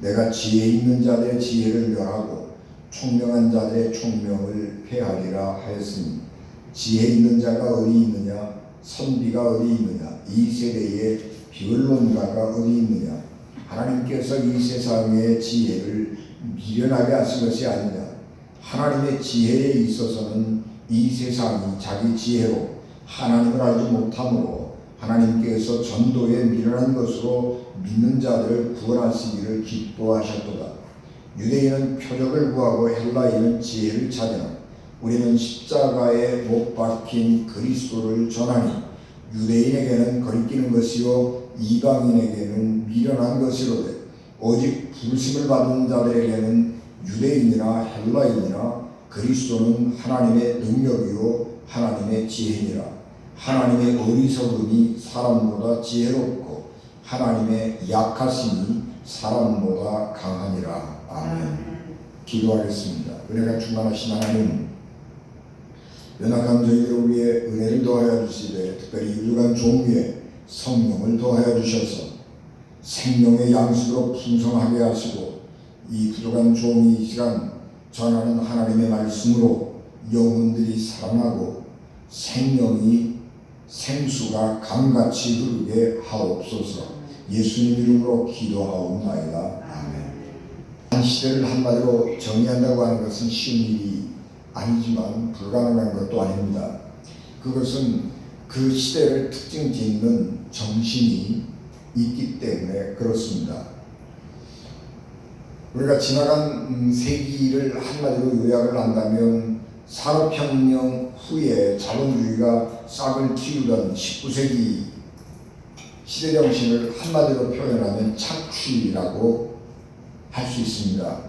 내가 지혜 있는 자들의 지혜를 멸하고 총명한 자들의 총명을 폐하리라 하였으니 지혜 있는 자가 어디 있느냐? 선비가 어디 있느냐? 이 세대의 비언론가가 어디 있느냐? 하나님께서 이 세상의 지혜를 미련하게 하신 것이 아니냐? 하나님의 지혜에 있어서는 이 세상이 자기 지혜로 하나님을 알지 못함으로 하나님께서 전도에 미련한 것으로 믿는 자들을 구원하시기를 기뻐하셨도다. 유대인은 표적을 구하고 헬라인은 지혜를 찾으나 우리는 십자가에 못 박힌 그리스도를 전하니 유대인에게는 거리끼는 것이요 이방인에게는 미련한 것이로되 오직 부르심을 받은 자들에게는 유대인이나 헬라인이나 그리스도는 하나님의 능력이요 하나님의 지혜니라. 하나님의 어리석음이 사람보다 지혜롭고 하나님의 약하심이 사람보다 강하니라. 아멘. 기도하겠습니다. 은혜가 충만하신 하나님, 연약한 저희를 위해 은혜를 더하여 주시되 특별히 유일한 종위에 성령을 더하여 주셔서 생명의 양식으로 풍성하게 하시고 이 부족한 종이 이 시간 전하는 하나님의 말씀으로 영혼들이 살아나고 생수가 강같이 흐르게 하옵소서. 예수님 이름으로 기도하옵나이다. 아멘. 한 시대를 한마디로 정의한다고 하는 것은 쉬운 일이 아니지만 불가능한 것도 아닙니다. 그것은 그 시대를 특징 짓는 정신이 있기 때문에 그렇습니다. 우리가 지나간 세기를 한마디로 요약을 한다면 산업혁명 후에 자본주의가 싹을 틔우던 19세기 시대정신을 한마디로 표현하면 착취라고 할 수 있습니다.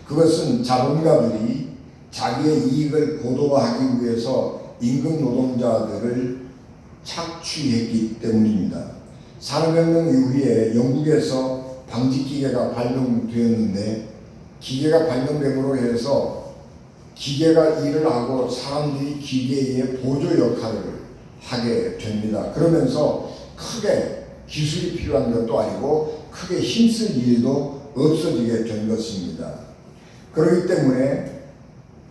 그것은 자본가들이 자기의 이익을 고도화하기 위해서 임금 노동자들을 착취했기 때문입니다. 산업혁명 이후에 영국에서 방직기계가 발명되었는데 기계가 발명됨으로 해서 기계가 일을 하고 사람들이 기계의 보조 역할을 하게 됩니다. 그러면서 크게 기술이 필요한 것도 아니고 크게 힘쓸 일도 없어지게 된 것입니다. 그렇기 때문에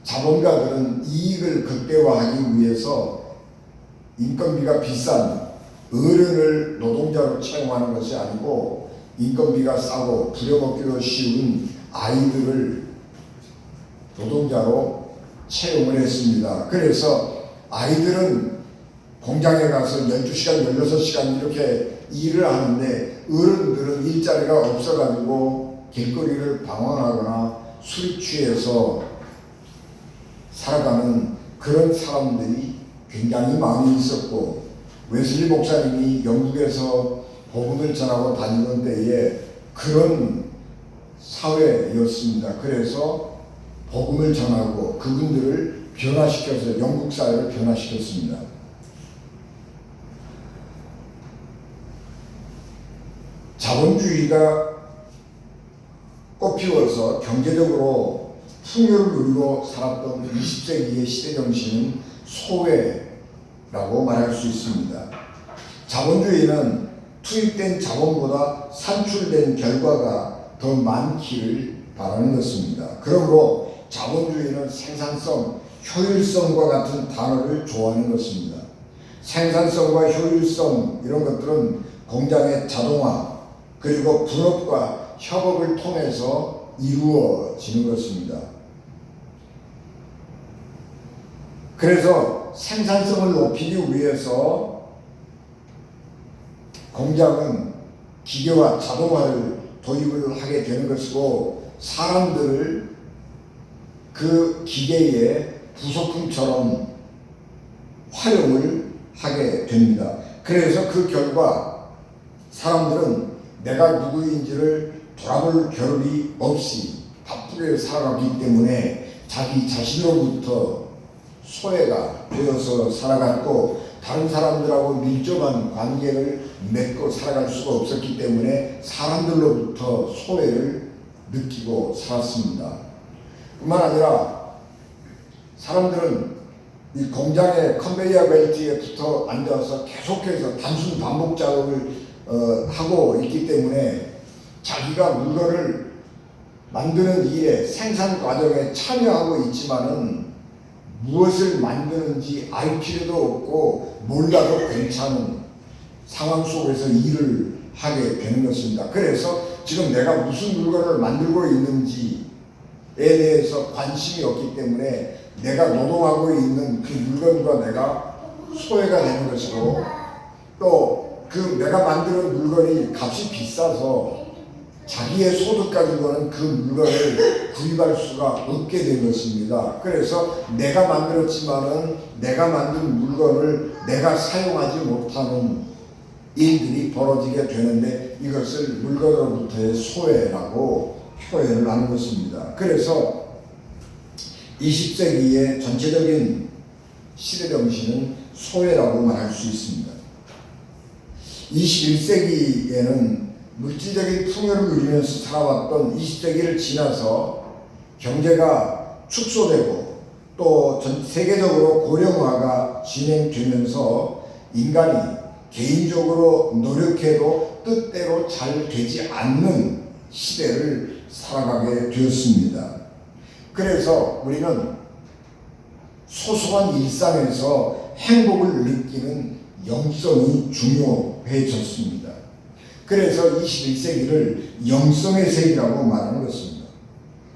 자본가들은 이익을 극대화하기 위해서 인건비가 비싼 어른을 노동자로 채용하는 것이 아니고 인건비가 싸고 부려먹기도 쉬운 아이들을 노동자로 채용을 했습니다. 그래서 아이들은 공장에 가서 12시간, 16시간 이렇게 일을 하는데 어른들은 일자리가 없어가지고 길거리를 방황하거나 술이 취해서 살아가는 그런 사람들이 굉장히 많이 있었고, 웨슬리 목사님이 영국에서 복음을 전하고 다니던 때에 그런 사회였습니다. 그래서 복음을 전하고 그분들을 변화시켜서 영국 사회를 변화시켰습니다. 자본주의가 꽃피워서 경제적으로 풍요를 누리고 살았던 20세기의 시대정신은 소외라고 말할 수 있습니다. 자본주의는 투입된 자본보다 산출된 결과가 더 많기를 바라는 것입니다. 그러므로 자본주의는 생산성, 효율성과 같은 단어를 좋아하는 것입니다. 생산성과 효율성 이런 것들은 공장의 자동화 그리고 분업과 협업을 통해서 이루어지는 것입니다. 그래서 생산성을 높이기 위해서 공장은 기계와 자동화를 도입을 하게 되는 것이고 사람들을 그 기계의 부속품처럼 활용을 하게 됩니다. 그래서 그 결과 사람들은 내가 누구인지를 돌아볼 겨를이 없이 바쁘게 살아가기 때문에 자기 자신으로부터 소외가 되어서 살아갔고 다른 사람들하고 밀접한 관계를 맺고 살아갈 수가 없었기 때문에 사람들로부터 소외를 느끼고 살았습니다. 뿐만 아니라 사람들은 이 공장의 컨베이어 벨트에 붙어 앉아서 계속해서 단순 반복 작업을 하고 있기 때문에 자기가 물건을 만드는 일에 생산 과정에 참여하고 있지만은 무엇을 만드는지 알 필요도 없고 몰라도 괜찮은 상황 속에서 일을 하게 되는 것입니다. 그래서 지금 내가 무슨 물건을 만들고 있는지에 대해서 관심이 없기 때문에 내가 노동하고 있는 그 물건과 내가 소외가 되는 것이고, 또 그 내가 만드는 물건이 값이 비싸서 자기의 소득 가지고는 그 물건을 구입할 수가 없게 된 것입니다. 그래서 내가 만들었지만은 내가 만든 물건을 내가 사용하지 못하는 일들이 벌어지게 되는데, 이것을 물건으로부터의 소외라고 표현을 하는 것입니다. 그래서 20세기의 전체적인 시대 정신은 소외라고 말할 수 있습니다. 21세기에는 물질적인 풍요를 누리면서 살아왔던 20세기를 지나서 경제가 축소되고 또 전 세계적으로 고령화가 진행되면서 인간이 개인적으로 노력해도 뜻대로 잘 되지 않는 시대를 살아가게 되었습니다. 그래서 우리는 소소한 일상에서 행복을 느끼는 영성이 중요해졌습니다. 그래서 21세기를 영성의 세기라고 말하는 것입니다.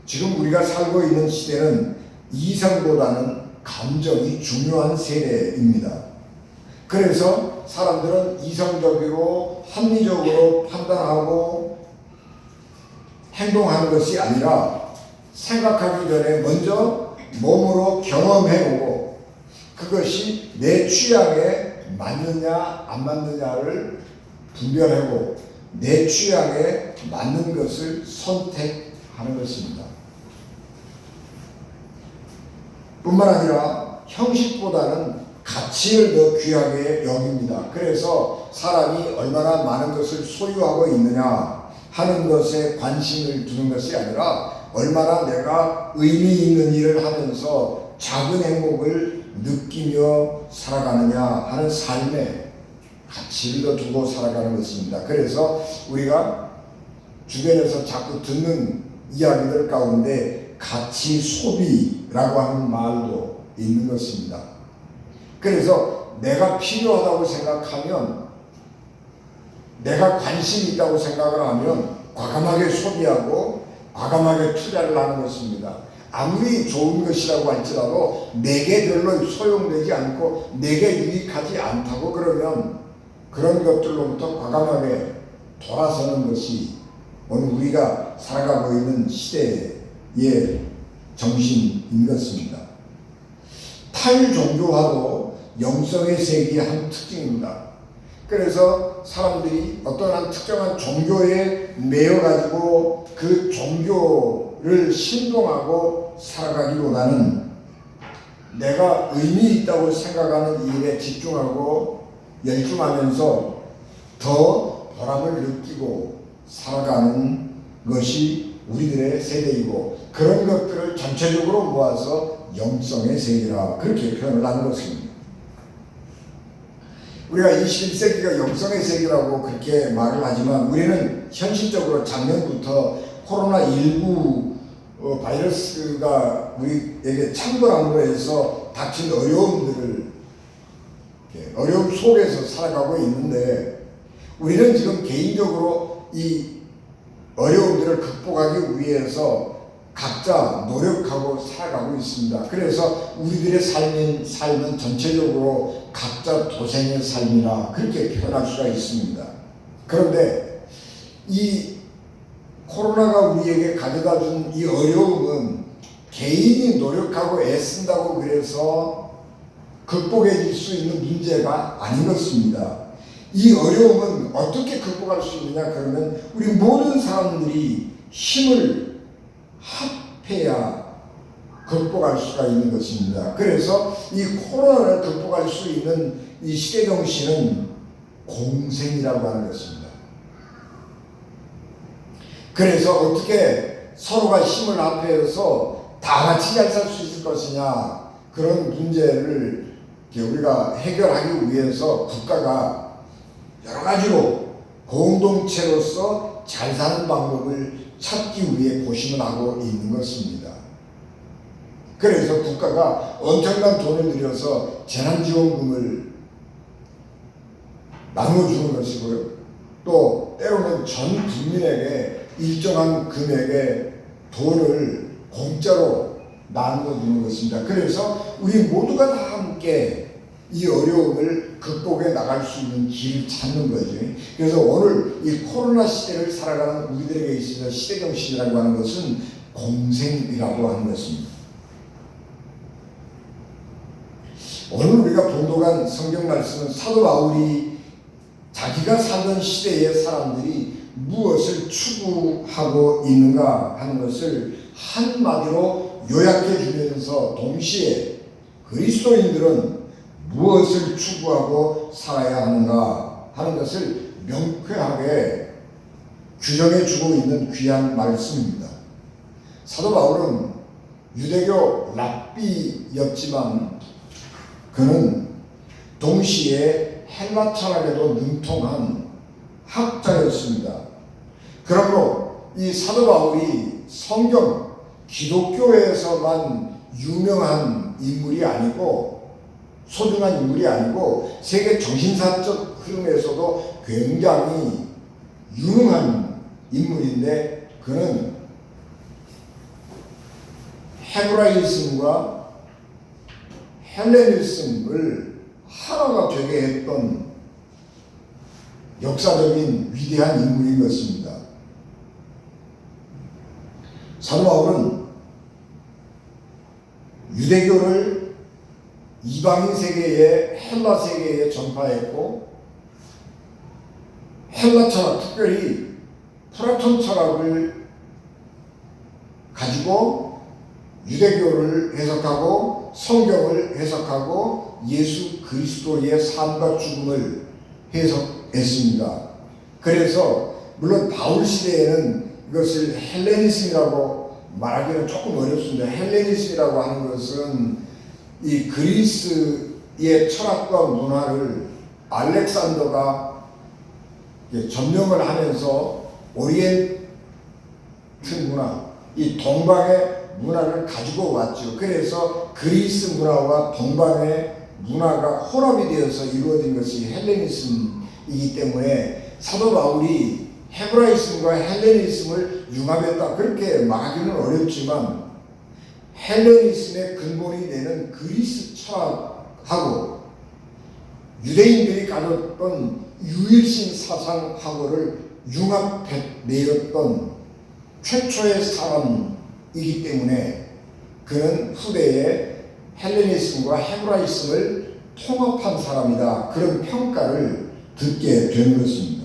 지금 우리가 살고 있는 시대는 이성보다는 감정이 중요한 세대입니다. 그래서 사람들은 이성적으로 합리적으로 판단하고 행동하는 것이 아니라 생각하기 전에 먼저 몸으로 경험해보고 그것이 내 취향에 맞느냐 안 맞느냐를 분별하고 내 취향에 맞는 것을 선택하는 것입니다. 뿐만 아니라 형식보다는 가치를 더 귀하게 여깁니다. 그래서 사람이 얼마나 많은 것을 소유하고 있느냐 하는 것에 관심을 두는 것이 아니라 얼마나 내가 의미 있는 일을 하면서 작은 행복을 느끼며 살아가느냐 하는 삶에 가치를 더 두고 살아가는 것입니다. 그래서 우리가 주변에서 자꾸 듣는 이야기들 가운데 가치 소비라고 하는 말도 있는 것입니다. 그래서 내가 필요하다고 생각하면, 내가 관심이 있다고 생각을 하면 과감하게 소비하고 과감하게 투자를 하는 것입니다. 아무리 좋은 것이라고 할지라도 내게 별로 소용되지 않고 내게 유익하지 않다고 그러면 그런 것들로부터 과감하게 돌아서는 것이 오늘 우리가 살아가고 있는 시대의 정신인 것입니다. 탈종교화도 영성의 세계의 한 특징입니다. 그래서 사람들이 어떠한 특정한 종교에 매여가지고 그 종교를 신봉하고 살아가기보다는 내가 의미 있다고 생각하는 일에 집중하고 열중하면서 더 보람을 느끼고 살아가는 것이 우리들의 세대이고, 그런 것들을 전체적으로 모아서 영성의 세계라 그렇게 표현을 하는 것입니다. 우리가 21세기가 영성의 세계라고 그렇게 말을 하지만 우리는 현실적으로 작년부터 코로나19 바이러스가 우리에게 창궐함으로 해서 닥친 어려움들을, 어려움 속에서 살아가고 있는데, 우리는 지금 개인적으로 이 어려움들을 극복하기 위해서 각자 노력하고 살아가고 있습니다. 그래서 우리들의 삶은 전체적으로 각자 도생의 삶이라 그렇게 표현할 수가 있습니다. 그런데 이 코로나가 우리에게 가져다 준 이 어려움은 개인이 노력하고 애쓴다고 그래서 극복해질 수 있는 문제가 아닌 것입니다. 이 어려움은 어떻게 극복할 수 있느냐 그러면 우리 모든 사람들이 힘을 합해야 극복할 수가 있는 것입니다. 그래서 이 코로나를 극복할 수 있는 이 시대 정신은 공생이라고 하는 것입니다. 그래서 어떻게 서로가 힘을 합해서 다 같이 잘 살 수 있을 것이냐, 그런 문제를 우리가 해결하기 위해서 국가가 여러 가지로 공동체로서 잘 사는 방법을 찾기 위해 고심을 하고 있는 것입니다. 그래서 국가가 엄청난 돈을 들여서 재난지원금을 나눠주는 것이고요. 또 때로는 전 국민에게 일정한 금액의 돈을 공짜로 나눠주는 것입니다. 그래서 우리 모두가 다 함께 이 어려움을 극복해 나갈 수 있는 길을 찾는 거죠. 그래서 오늘 이 코로나 시대를 살아가는 우리들에게 있어서 시대정신이라고 하는 것은 공생이라고 하는 것입니다. 오늘 우리가 봉독한 성경 말씀은 사도 바울이 자기가 살던 시대의 사람들이 무엇을 추구하고 있는가 하는 것을 한마디로 요약해 주면서 동시에 그리스도인들은 무엇을 추구하고 살아야 하는가 하는 것을 명쾌하게 규정해 주고 있는 귀한 말씀입니다. 사도 바울은 유대교 랍비였지만 그는 동시에 헬라 철학에도 능통한 학자였습니다. 그러므로 이 사도 바울이 성경 기독교에서만 유명한 인물이 아니고 소중한 인물이 아니고 세계 정신사적 흐름에서도 굉장히 유능한 인물인데 그는 헤브라이즘과 헬레니즘을 하나가 되게 했던 역사적인 위대한 인물인 것입니다. 사도 바울은 유대교를 이방인 세계에 헬라 세계에 전파했고 헬라 철학, 특별히 플라톤 철학을 가지고 유대교를 해석하고 성경을 해석하고 예수 그리스도의 삶과 죽음을 해석했습니다. 그래서 물론 바울 시대에는 이것을 헬레니즘이라고 말하기는 조금 어렵습니다. 헬레니즘이라고 하는 것은 이 그리스의 철학과 문화를 알렉산더가 점령을 하면서 오리엔트 문화, 이 동방의 문화를 가지고 왔죠. 그래서 그리스 문화와 동방의 문화가 혼합이 되어서 이루어진 것이 헬레니즘이기 때문에 사도 바울이 헤브라이즘과 헬레니즘을 융합했다 그렇게 말하기는 어렵지만 헬레니즘의 근본이 되는 그리스 철학하고 유대인들이 가졌던 유일신 사상하고를 융합해내었던 최초의 사람이기 때문에 그는 후대에 헬레니즘과 헤브라이즘을 통합한 사람이다. 그런 평가를 듣게 되는 것입니다.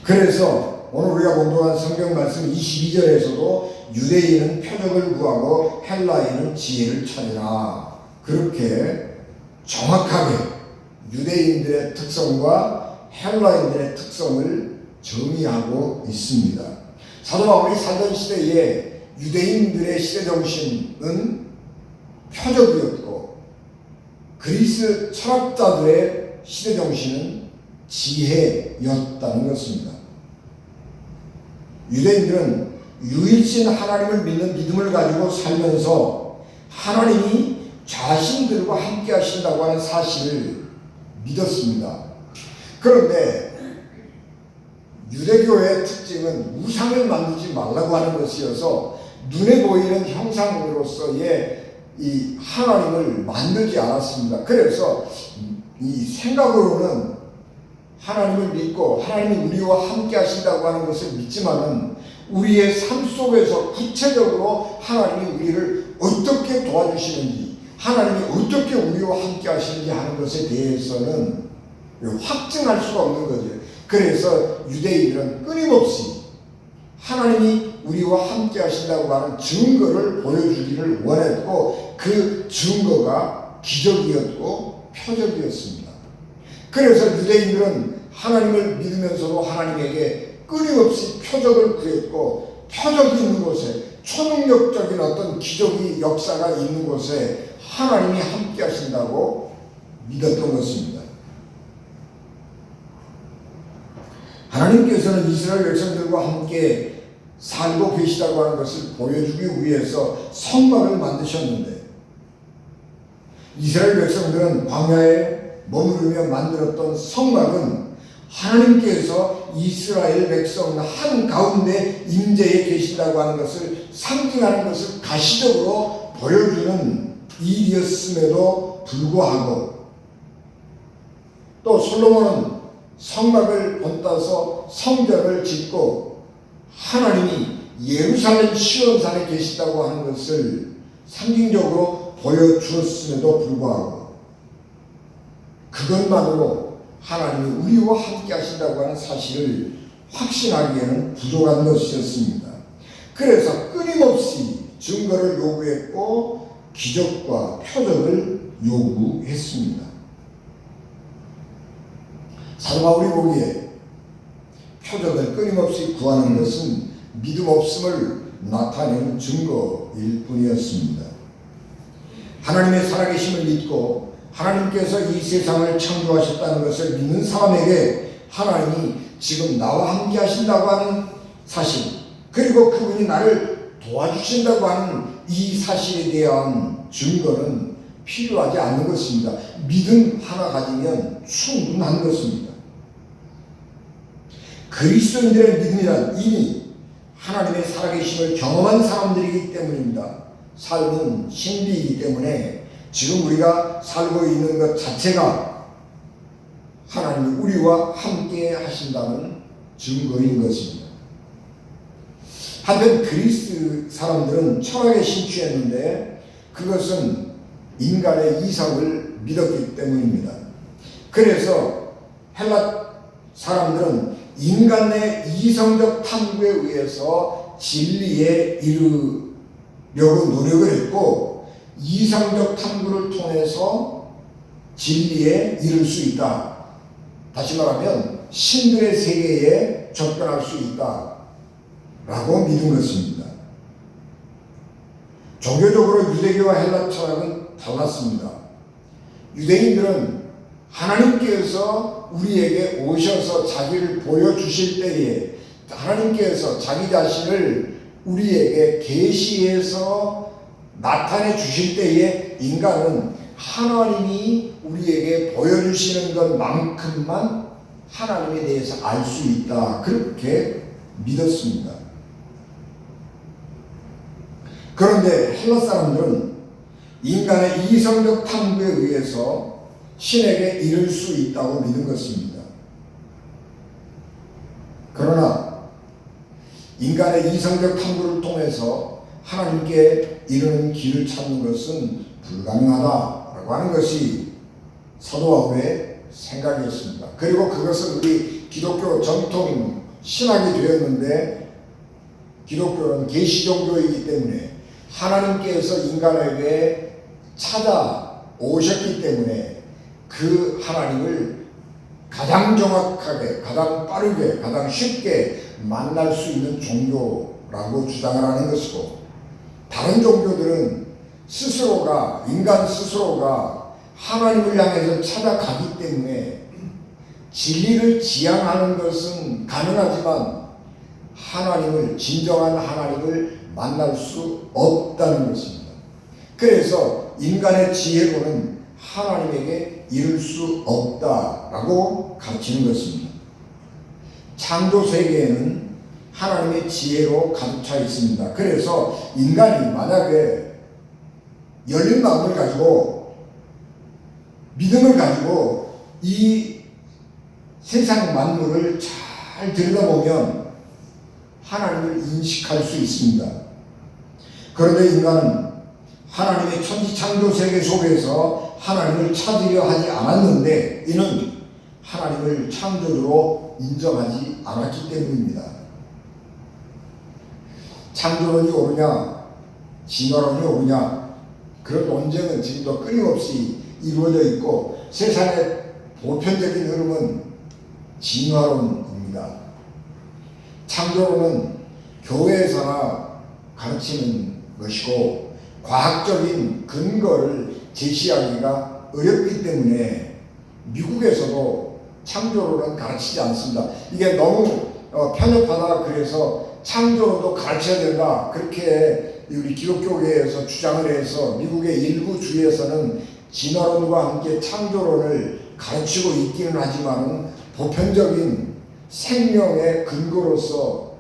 그래서 오늘 우리가 공부한 성경 말씀 22절에서도 유대인은 표적을 구하고 헬라인은 지혜를 찾으라. 그렇게 정확하게 유대인들의 특성과 헬라인들의 특성을 정의하고 있습니다. 사도 바울이 살던 시대에 유대인들의 시대정신은 표적이었고 그리스 철학자들의 시대정신은 지혜였다는 것입니다. 유대인들은 유일신 하나님을 믿는 믿음을 가지고 살면서 하나님이 자신들과 함께 하신다고 하는 사실을 믿었습니다. 그런데 유대교의 특징은 우상을 만들지 말라고 하는 것이어서 눈에 보이는 형상으로서의 이 하나님을 만들지 않았습니다. 그래서 이 생각으로는 하나님을 믿고 하나님이 우리와 함께 하신다고 하는 것을 믿지만은 우리의 삶 속에서 구체적으로 하나님이 우리를 어떻게 도와주시는지 하나님이 어떻게 우리와 함께 하시는지 하는 것에 대해서는 확증할 수가 없는 거죠. 그래서 유대인들은 끊임없이 하나님이 우리와 함께 하신다고 하는 증거를 보여주기를 원했고 그 증거가 기적이었고 표적이었습니다. 그래서 유대인들은 하나님을 믿으면서도 하나님에게 끊임없이 표적을 구했고 표적이 있는 곳에 초능력적인 어떤 기적이 역사가 있는 곳에 하나님이 함께 하신다고 믿었던 것입니다. 하나님께서는 이스라엘 백성들과 함께 살고 계시다고 하는 것을 보여주기 위해서 성막을 만드셨는데, 이스라엘 백성들은 광야에 머무르며 만들었던 성막은 하나님께서 이스라엘 백성 한가운데 임재해 계신다고 하는 것을 상징하는 것을 가시적으로 보여주는 일이었음에도 불구하고, 또 솔로몬은 성막을 본따서 성전을 짓고 하나님이 예루살렘 시온산에 계시다고 하는 것을 상징적으로 보여주었음에도 불구하고, 그것만으로 하나님이 우리와 함께 하신다고 하는 사실을 확신하기에는 부족한 것이었습니다. 그래서 끊임없이 증거를 요구했고 기적과 표적을 요구했습니다. 사도 바울이 보기에 표적을 끊임없이 구하는 것은 믿음 없음을 나타내는 증거일 뿐이었습니다. 하나님의 살아계심을 믿고 하나님께서 이 세상을 창조하셨다는 것을 믿는 사람에게 하나님이 지금 나와 함께 하신다고 하는 사실, 그리고 그분이 나를 도와주신다고 하는 이 사실에 대한 증거는 필요하지 않는 것입니다. 믿음 하나 가지면 충분한 것입니다. 그리스도인들의 믿음이란 이미 하나님의 살아계심을 경험한 사람들이기 때문입니다. 삶은 신비이기 때문에 지금 우리가 살고 있는 것 자체가 하나님이 우리와 함께 하신다는 증거인 것입니다. 한편 그리스 사람들은 철학에 심취했는데 그것은 인간의 이성을 믿었기 때문입니다. 그래서 헬라 사람들은 인간의 이성적 탐구에 의해서 진리에 이르려고 노력을 했고, 이성적 탐구를 통해서 진리에 이를 수 있다. 다시 말하면 신들의 세계에 접근할 수 있다 라고 믿은 것입니다. 종교적으로 유대교와 헬라 철학은 달랐습니다. 유대인들은 하나님께서 우리에게 오셔서 자기를 보여주실 때에, 하나님께서 자기 자신을 우리에게 계시해서 나타내 주실 때에 인간은 하나님이 우리에게 보여주시는 것만큼만 하나님에 대해서 알 수 있다, 그렇게 믿었습니다. 그런데 헬라 사람들은 인간의 이성적 탐구에 의해서 신에게 이를 수 있다고 믿은 것입니다. 그러나 인간의 이성적 탐구를 통해서 하나님께 이르는 길을 찾는 것은 불가능하다라고 하는 것이 사도 바울의 생각이었습니다. 그리고 그것은 우리 기독교 전통 신학이 되었는데, 기독교는 계시 종교이기 때문에 하나님께서 인간에게 찾아오셨기 때문에 그 하나님을 가장 정확하게, 가장 빠르게, 가장 쉽게 만날 수 있는 종교라고 주장을 하는 것이고, 다른 종교들은 스스로가, 인간 스스로가 하나님을 향해서 찾아가기 때문에 진리를 지향하는 것은 가능하지만 하나님을, 진정한 하나님을 만날 수 없다는 것입니다. 그래서 인간의 지혜로는 하나님에게 이를 수 없다라고 가르치는 것입니다. 창조 세계에는 하나님의 지혜로 가득 차 있습니다. 그래서 인간이 만약에 열린 마음을 가지고 믿음을 가지고 이 세상 만물을 잘 들여다보면 하나님을 인식할 수 있습니다. 그런데 인간은 하나님의 천지창조 세계 속에서 하나님을 찾으려 하지 않았는데, 이는 하나님을 창조주로 인정하지 않았기 때문입니다. 창조론이 옳으냐 진화론이 옳으냐, 그런 논쟁은 지금도 끊임없이 이루어져 있고, 세상의 보편적인 흐름은 진화론입니다. 창조론은 교회에서나 가르치는 것이고 과학적인 근거를 제시하기가 어렵기 때문에 미국에서도 창조론은 가르치지 않습니다. 이게 너무 편협하다 그래서 창조론도 가르쳐야 된다 그렇게 우리 기독교계에서 주장을 해서 미국의 일부 주에서는 진화론과 함께 창조론을 가르치고 있기는 하지만 보편적인 생명의 근거로서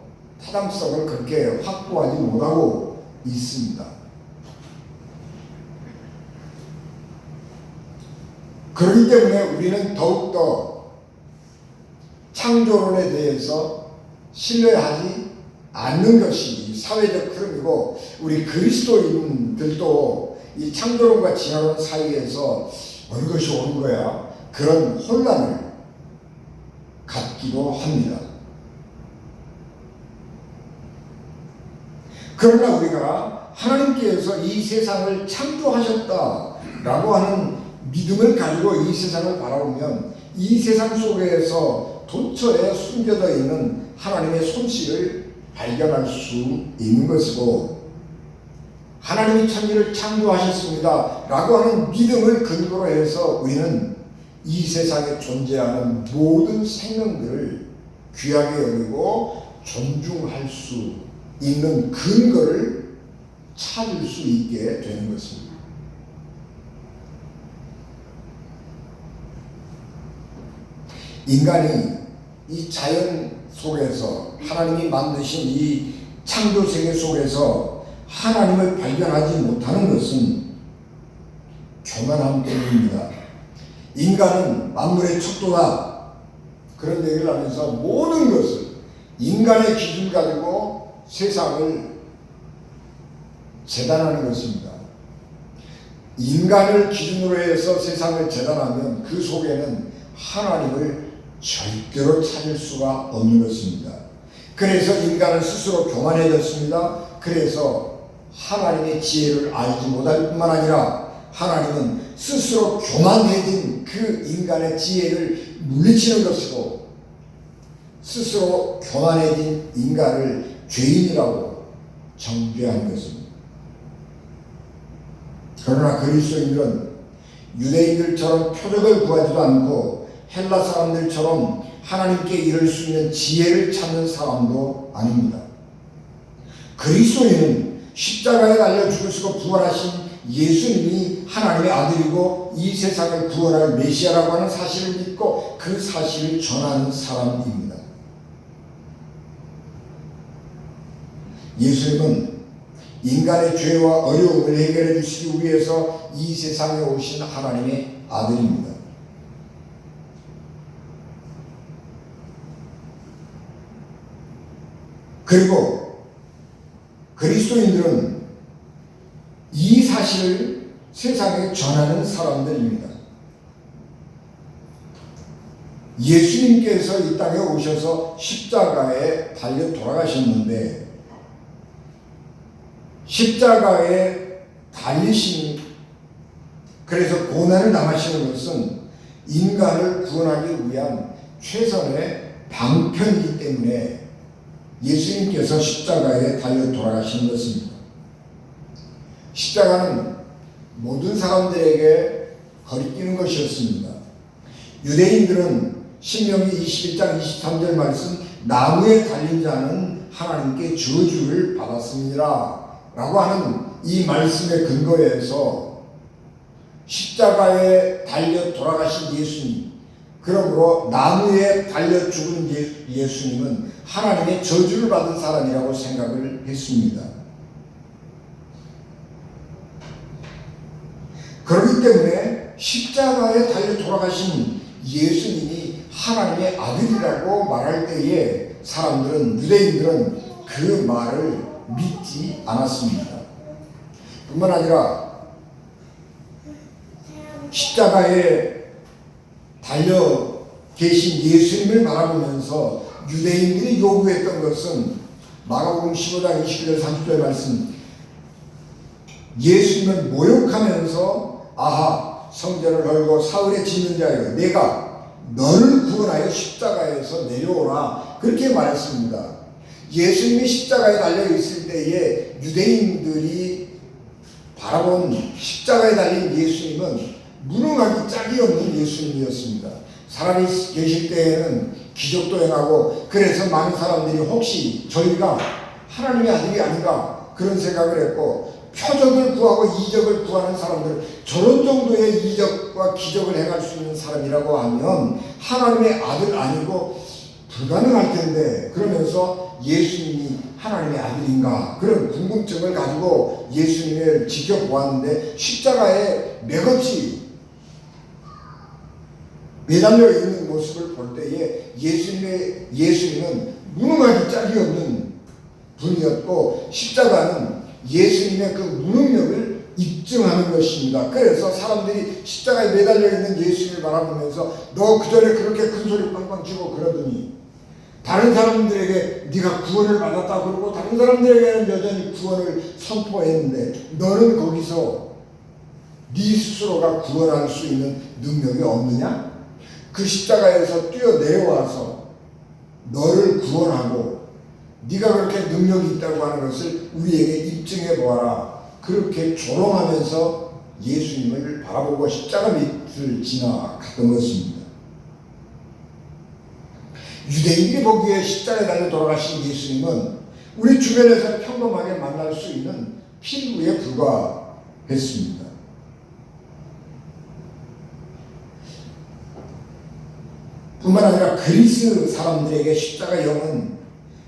타당성을 그렇게 확보하지 못하고 있습니다. 그렇기 때문에 우리는 더욱더 창조론에 대해서 신뢰하지 않는 것이 사회적 흐름이고, 우리 그리스도인들도 이 창조론과 진화론 사이에서 어느 것이 옳은 거야 그런 혼란을 갖기도 합니다. 그러나 우리가 하나님께서 이 세상을 창조하셨다라고 하는 믿음을 가지고 이 세상을 바라보면 이 세상 속에서 도처에 숨겨져 있는 하나님의 솜씨를 발견할 수 있는 것이고, 하나님이 천지를 창조하셨습니다 라고 하는 믿음을 근거로 해서 우리는 이 세상에 존재하는 모든 생명들을 귀하게 여기고 존중할 수 있는 근거를 찾을 수 있게 되는 것입니다. 인간이 이 자연 속에서 하나님이 만드신 이 창조 세계 속에서 하나님을 발견하지 못하는 것은 교만함 때문입니다. 인간은 만물의 척도다 그런 얘기를 하면서 모든 것을 인간의 기준 가지고 세상을 재단하는 것입니다. 인간을 기준으로 해서 세상을 재단하면 그 속에는 하나님을 절대로 찾을 수가 없는 것입니다. 그래서 인간은 스스로 교만해졌습니다. 그래서 하나님의 지혜를 알지 못할 뿐만 아니라 하나님은 스스로 교만해진 그 인간의 지혜를 물리치는 것이고, 스스로 교만해진 인간을 죄인이라고 정죄한 것입니다. 그러나 그리스도인들은 유대인들처럼 표적을 구하지도 않고 헬라 사람들처럼 하나님께 이를 수 있는 지혜를 찾는 사람도 아닙니다. 그리스도인은 십자가에 달려 죽으시고 부활하신 예수님이 하나님의 아들이고 이 세상을 구원할 메시아라고 하는 사실을 믿고 그 사실을 전하는 사람입니다. 예수님은 인간의 죄와 어려움을 해결해 주시기 위해서 이 세상에 오신 하나님의 아들입니다. 그리고 그리스도인들은 이 사실을 세상에 전하는 사람들입니다. 예수님께서 이 땅에 오셔서 십자가에 달려 돌아가셨는데, 십자가에 달리신, 그래서 고난을 당하시는 것은 인간을 구원하기 위한 최선의 방편이기 때문에 예수님께서 십자가에 달려 돌아가신 것입니다. 십자가는 모든 사람들에게 거리끼는 것이었습니다. 유대인들은 신명기 21장 23절 말씀, 나무에 달린 자는 하나님께 저주를 받았습니다 라고 하는 이 말씀의 근거에서 십자가에 달려 돌아가신 예수님, 그러므로 나무에 달려 죽은 예수님은 하나님의 저주를 받은 사람이라고 생각을 했습니다. 그렇기 때문에 십자가에 달려 돌아가신 예수님이 하나님의 아들이라고 말할 때에 사람들은, 유대인들은 그 말을 믿지 않았습니다. 뿐만 아니라 십자가에 달려 계신 예수님을 바라보면서 유대인들이 요구했던 것은 마가복음 15장 21절 30절 말씀, 예수님을 모욕하면서 아하 성전을 헐고 사흘에 짓는 자여 내가 너를 구원하여 십자가에서 내려오라 그렇게 말했습니다. 예수님이 십자가에 달려 있을 때에 유대인들이 바라본 십자가에 달린 예수님은 무능하기 짝이 없는 예수님이었습니다. 살아 계실 때에는 기적도 행하고, 그래서 많은 사람들이 혹시 저희가 하나님의 아들이 아닌가 그런 생각을 했고, 표적을 구하고 이적을 구하는 사람들, 저런 정도의 이적과 기적을 행할 수 있는 사람이라고 하면 하나님의 아들 아니고 불가능할 텐데, 그러면서 예수님이 하나님의 아들인가 그런 궁금증을 가지고 예수님을 지켜보았는데, 십자가에 맥없이 매달려 있는 모습을 볼 때에 예수님은 무능하기 짝이 없는 분이었고, 십자가는 예수님의 그 무능력을 입증하는 것입니다. 그래서 사람들이 십자가에 매달려 있는 예수님을 바라보면서 너 그전에 그렇게 큰 소리 빵빵 치고 그러더니 다른 사람들에게 네가 구원을 받았다 그러고 다른 사람들에게는 여전히 구원을 선포했는데 너는 거기서 네 스스로가 구원할 수 있는 능력이 없느냐? 그 십자가에서 뛰어내려와서 너를 구원하고 네가 그렇게 능력이 있다고 하는 것을 우리에게 입증해 보아라. 그렇게 조롱하면서 예수님을 바라보고 십자가 밑을 지나갔던 것입니다. 유대인들이 보기에 십자가에 달려 돌아가신 예수님은 우리 주변에서 평범하게 만날 수 있는 필부에 불과했습니다. 뿐만 아니라 그리스 사람들에게 십자가 영은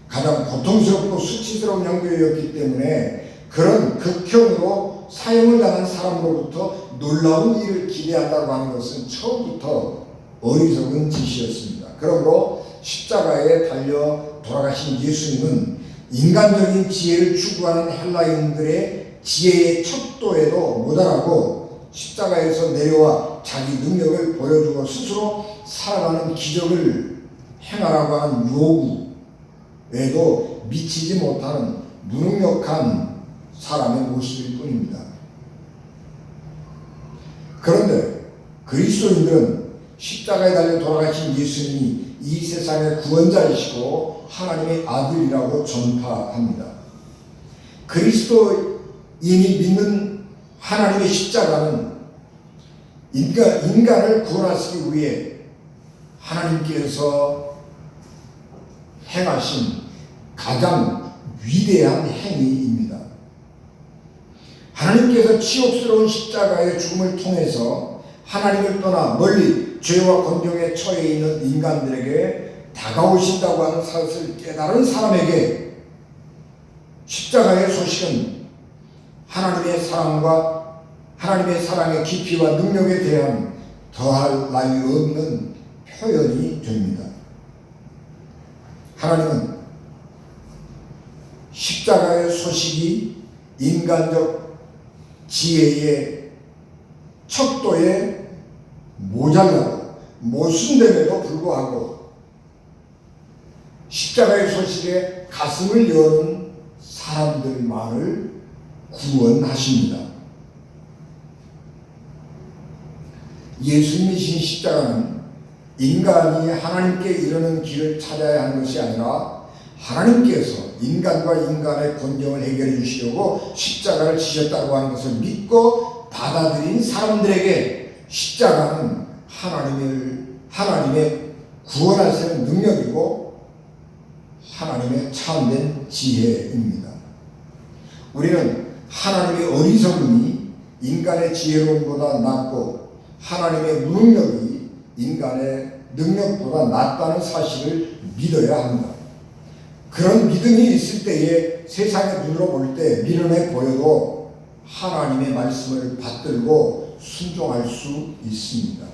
가장 고통스럽고 수치스러운 형벌이었기 때문에 그런 극형으로 사형을 당한 사람으로부터 놀라운 일을 기대한다고 하는 것은 처음부터 어리석은 짓이었습니다. 그러므로 십자가에 달려 돌아가신 예수님은 인간적인 지혜를 추구하는 헬라인들의 지혜의 척도에도 모자라고 십자가에서 내려와 자기 능력을 보여주고 스스로 살아가는 기적을 행하라고 하는 요구에도 미치지 못하는 무능력한 사람의 모습일 뿐입니다. 그런데 그리스도인들은 십자가에 달려 돌아가신 예수님이 이 세상의 구원자이시고 하나님의 아들이라고 전파합니다. 그리스도인이 믿는 하나님의 십자가는 인간을 구원하시기 위해 하나님께서 행하신 가장 위대한 행위입니다. 하나님께서 치욕스러운 십자가의 죽음을 통해서 하나님을 떠나 멀리 죄와 권경에 처해 있는 인간들에게 다가오신다고 하는 사실을 깨달은 사람에게 십자가의 소식은 하나님의 사랑의 깊이와 능력에 대한 더할 나위 없는 표현이 됩니다. 하나님은 십자가의 소식이 인간적 지혜의 척도에 모자라고 모순됨에도 불구하고 십자가의 소식에 가슴을 여는 사람들만을 구원하십니다. 예수님이신 십자가는 인간이 하나님께 이르는 길을 찾아야 하는 것이 아니라 하나님께서 인간과 인간의 권경을 해결해 주시려고 십자가를 지셨다고 하는 것을 믿고 받아들인 사람들에게 십자가는 하나님의 구원하시는 능력이고 하나님의 참된 지혜입니다. 우리는 하나님의 어리석음이 인간의 지혜로움보다 낫고 하나님의 무능력이 인간의 능력보다 낫다는 사실을 믿어야 합니다. 그런 믿음이 있을 때에 세상의 눈으로 볼 때 미련해 보여도 하나님의 말씀을 받들고 순종할 수 있습니다.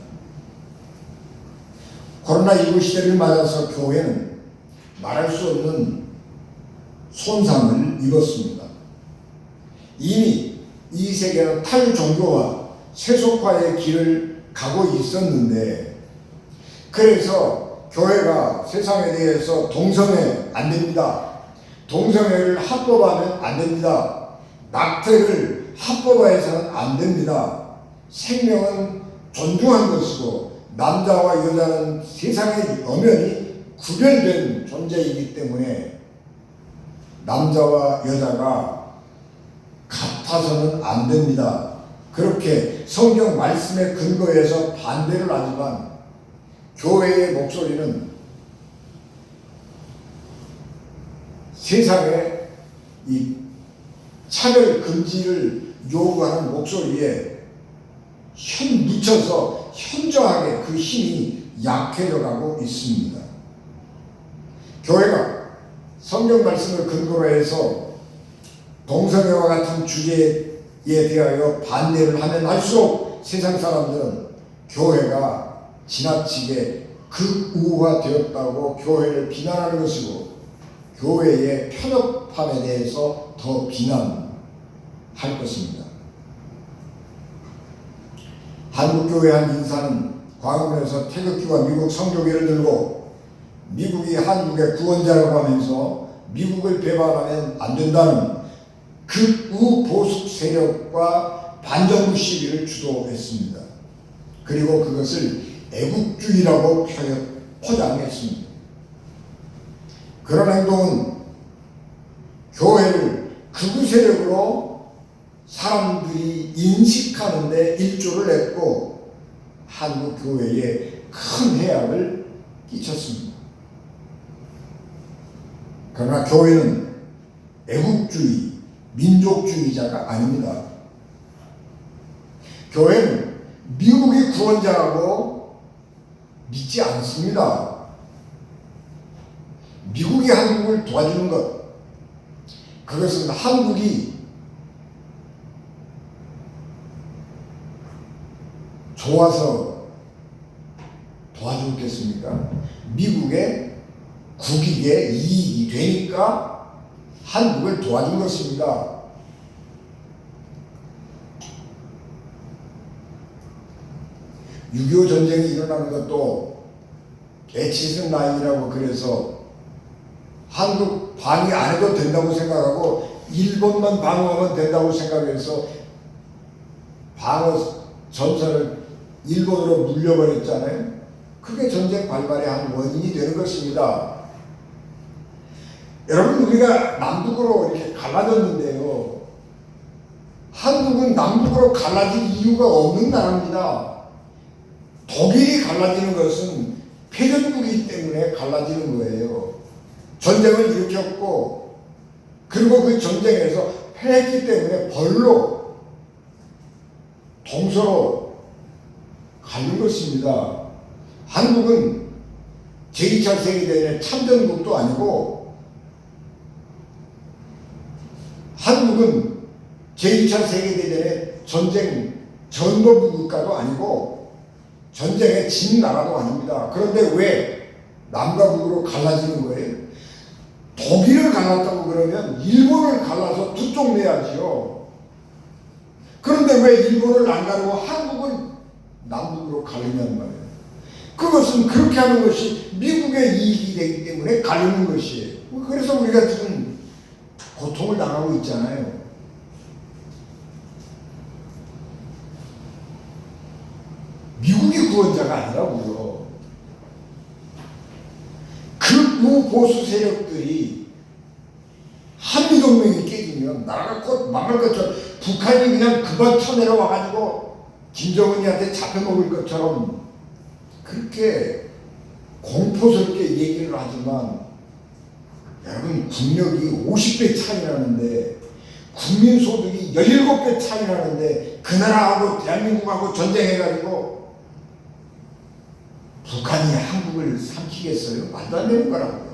코로나19 시대를 맞아서 교회는 말할 수 없는 손상을 입었습니다. 이미 이 세계는 탈종교와 세속화의 길을 가고 있었는데, 그래서 교회가 세상에 대해서 동성애 안 됩니다, 동성애를 합법화하면 안 됩니다, 낙태를 합법화해서는 안 됩니다, 생명은 존중한 것이고 남자와 여자는 세상의 엄연히 구별된 존재이기 때문에 남자와 여자가 같아서는 안 됩니다. 그렇게 성경 말씀에 근거해서 반대를 하지만 교회의 목소리는 세상의 이 차별 금지를 요구하는 목소리에 묻혀서 현저하게 그 힘이 약해져 가고 있습니다. 교회가 성경 말씀을 근거로 해서 동성애와 같은 주제에 대하여 반대를 하면 할수록 세상 사람들은 교회가 지나치게 극우화되었다고 교회를 비난하는 것이고, 교회의 편협함에 대해서 더 비난할 것입니다. 한국교회 한 인사는 광화문에서 태극기와 미국 성교계를 들고 미국이 한국의 구원자라고 하면서 미국을 배반하면 안 된다는 극우 보수 세력과 반정부 시위를 주도했습니다. 그리고 그것을 애국주의라고 포장했습니다. 그런 행동은 교회를 극우 세력으로 사람들이 인식하는 데 일조를 했고 한국 교회에 큰 해악을 끼쳤습니다. 그러나 교회는 애국주의, 민족주의자가 아닙니다. 교회는 미국이 구원자라고 믿지 않습니다. 미국이 한국을 도와주는 것, 그것은 한국이 좋아서 도와주겠습니까? 미국의 국익에 이익이 되니까 한국을 도와준 것입니다. (6.25) 전쟁이 일어나는 것도 에치슨 라인이라고 그래서 한국 방위 안 해도 된다고 생각하고 일본만 방어하면 된다고 생각해서 방어 전선을 일본으로 물려버렸잖아요. 그게 전쟁 발발의 한 원인이 되는 것입니다. 여러분, 우리가 남북으로 이렇게 갈라졌는데요, 한국은 남북으로 갈라질 이유가 없는 나라입니다. 독일이 갈라지는 것은 패전국이기 때문에 갈라지는 거예요. 전쟁을 일으켰고 그리고 그 전쟁에서 패했기 때문에 벌로 동서로 가는 것입니다. 한국은 제2차 세계대전의 참전국도 아니고, 한국은 제2차 세계대전의 전쟁 전범 국가도 아니고 전쟁에 진 나라도 아닙니다. 그런데 왜 남과 북으로 갈라지는 거예요? 독일을 갈랐다고 그러면 일본을 갈라서 두 쪽 내야지요. 그런데 왜 일본을 안 가르고 한국을 남북으로 갈리냐는 말이에요. 그것은 그렇게 하는 것이 미국의 이익이 되기 때문에 가르는 것이에요. 그래서 우리가 지금 고통을 당하고 있잖아요. 미국이 구원자가 아니라고요. 극우 보수 세력들이 한미동맹이 깨지면 나라가 곧 망할 것처럼, 북한이 그냥 그만 쳐내려와가지고 김정은이한테 잡혀먹을 것처럼 그렇게 공포스럽게 얘기를 하지만, 여러분, 국력이 50배 차이 나는데, 국민소득이 17배 차이 나는데 그 나라하고 대한민국하고 전쟁해가지고 북한이 한국을 삼키겠어요? 말도 안 되는 거라고요.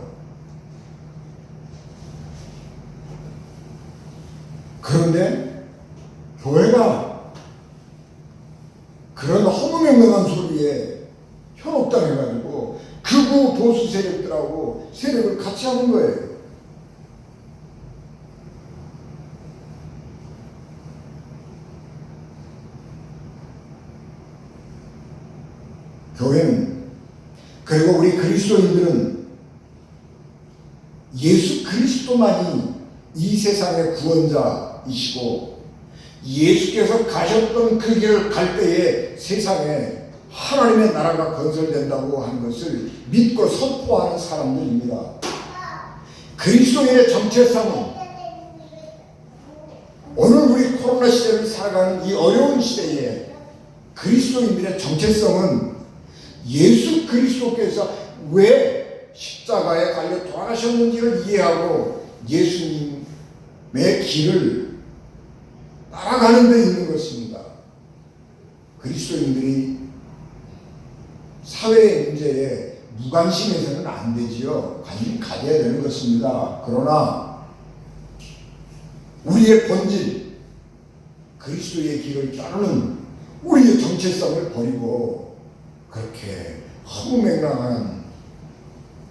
그런데 교회가 그런 허무맹랑한 소리에 현혹당해가지고 극우 보수 세력들하고 세력을 같이 하는 거예요. 교회는, 그리고 우리 그리스도인들은 예수 그리스도만이 이 세상의 구원자이시고, 예수께서 가셨던 그 길을 갈 때에 세상에 하나님의 나라가 건설된다고 하는 것을 믿고 선포하는 사람들입니다. 그리스도인의 정체성은 오늘 우리 코로나 시대를 살아가는 이 어려운 시대에 그리스도인들의 정체성은 예수 그리스도께서 왜 십자가에 달려 돌아가셨는지를 이해하고 예수님의 길을 따라가는 데 있는 것입니다. 그리스도인들이 사회의 문제에 무관심해서는 안 되지요. 관심 가져야 되는 것입니다. 그러나 우리의 본질, 그리스도의 길을 따르는 우리의 정체성을 버리고 그렇게 허무맹랑한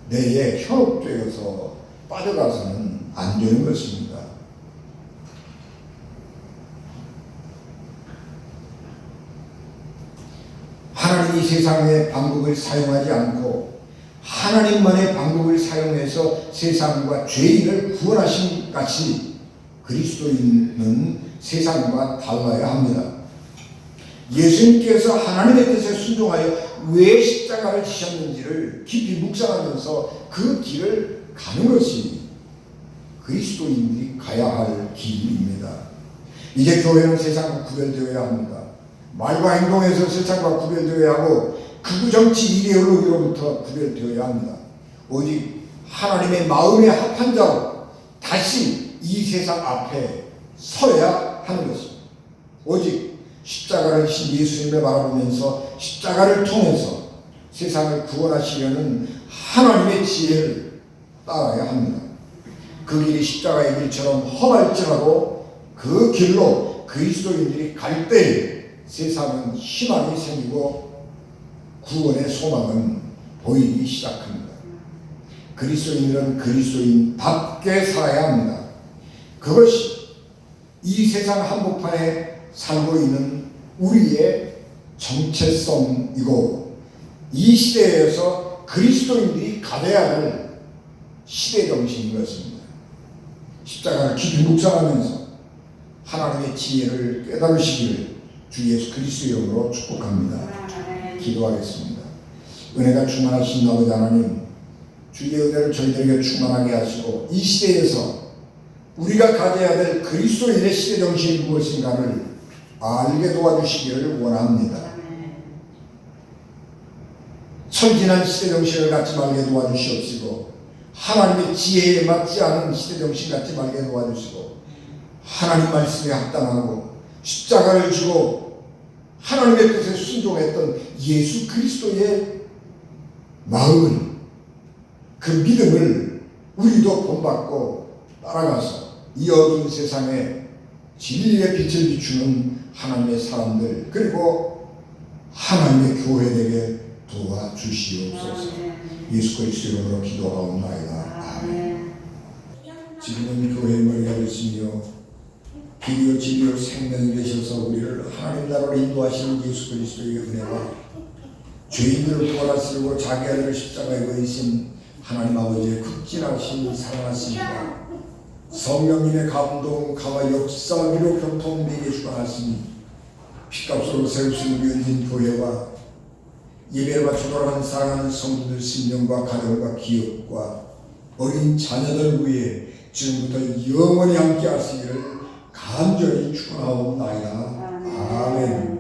내에 현혹되어서 빠져가서는 안 되는 것입니다. 하나님이 세상의 방법을 사용하지 않고 하나님만의 방법을 사용해서 세상과 죄인을 구원하신 같이 그리스도인은 세상과 달라야 합니다. 예수님께서 하나님의 뜻에 순종하여 왜 십자가를 지셨는지를 깊이 묵상하면서 그 길을 가는 것이 그리스도인들이 가야 할 길입니다. 이제 교회는 세상과 구별되어야 합니다. 말과 행동에서 세상과 구별되어야 하고 극우 정치 이데올로기로부터 구별되어야 합니다. 오직 하나님의 마음에 합한 자로 다시 이 세상 앞에 서야 하는 것입니다. 오직 십자가를 신 예수님을 바라보면서 십자가를 통해서 세상을 구원하시려는 하나님의 지혜를 따라야 합니다. 그 길이 십자가의 길처럼 험할지라도 그 길로 그리스도인들이 갈 때에 세상은 희망이 생기고 구원의 소망은 보이기 시작합니다. 그리스도인들은 그리스도인답게 살아야 합니다. 그것이 이 세상 한복판에 살고 있는 우리의 정체성이고 이 시대에서 그리스도인들이 가져야 할 시대 정신인 것입니다. 십자가를 깊이 묵상하면서 하나님의 지혜를 깨달으시기를 주 예수 그리스도의 이름으로 축복합니다. 기도하겠습니다. 은혜가 충만하신 아버지 하나님, 주의 은혜를 저희들에게 충만하게 하시고 이 시대에서 우리가 가져야 될 그리스도인의 시대 정신이 무엇인가를 알게 도와주시기를 원합니다. 천진한 시대 정신을 갖지 말게 도와주시옵시고 하나님의 지혜에 맞지 않은 시대 정신 갖지 말게 도와주시고 하나님 말씀에 합당하고 십자가를 지고 하나님의 뜻에 순종했던 예수 그리스도의 마음을, 그 믿음을 우리도 본받고 따라가서 이 어두운 세상에 진리의 빛을 비추는 하나님의 사람들, 그리고 하나님의 교회 되게 도와주시옵소서. 예수 그리스도 이름으로 기도하옵나이다. 아멘. 지금은 교회의 머리가 되시며 길이요 진리요 생명이 되셔서 우리를 하나님 나라로 인도하시는 예수 그리스도의 은혜와 죄인들을 구원하시고 자기 아들을 십자가에 버리신 하나님 아버지의 극진하신 사랑하십니다. 성령님의 감동, 가와 역사, 위로 교통, 내게 주관하시니 피값으로 세우신 우리 은진 교회와 예배를 바쳐 돌아가는 사랑하는 성도들 심령과 가정과 기업과 어린 자녀들 위해 지금부터 영원히 함께 하시기를 간절히 축원하옵나이다. 아멘.